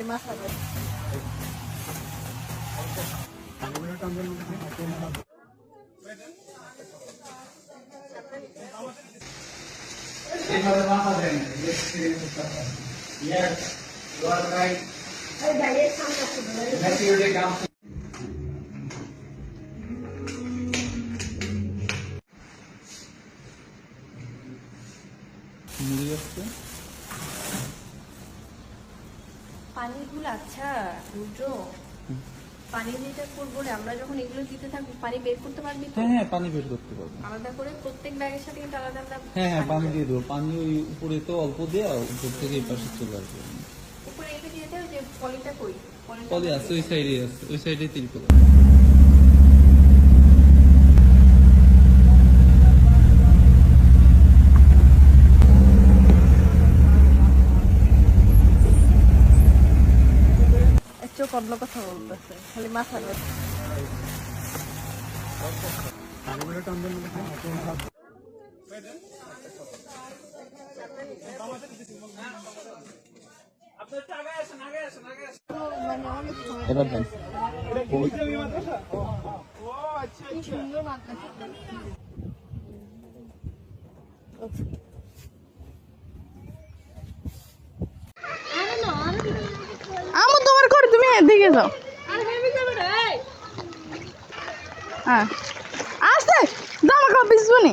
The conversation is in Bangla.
মাছ হবে। পানিগুলো আচ্ছা রুদ্র, পানি যেটা করবো রে আমরা, যখন এগুলো দিতে থাকবো পানি বের করতে পারবি তো? হ্যাঁ হ্যাঁ, পানি বের করতে পারবো আলাদা করে প্রত্যেক ব্যাগের সাথে কিন্তু আলাদা আলাদা। হ্যাঁ হ্যাঁ, পানি দিয়ে দেবো। পানি ওই উপরে তো অল্প দেওয়া, উপর থেকে এই পাশে চলে আসবে। উপরে এটা দিয়ে দাও, যে পলিটা কই? পলি আছে ওই সাইডে, আছে ওই সাইডে তিরপল। চোখ অন্য কথা বলতেছে, খালি মাথা ধরছে। এবার দেন। কি সুন্দর মাথা। আমু তোমার করে তুমি এদিকে যাও। হ্যাঁ আসতে জামা কাপড় পিছবো নি।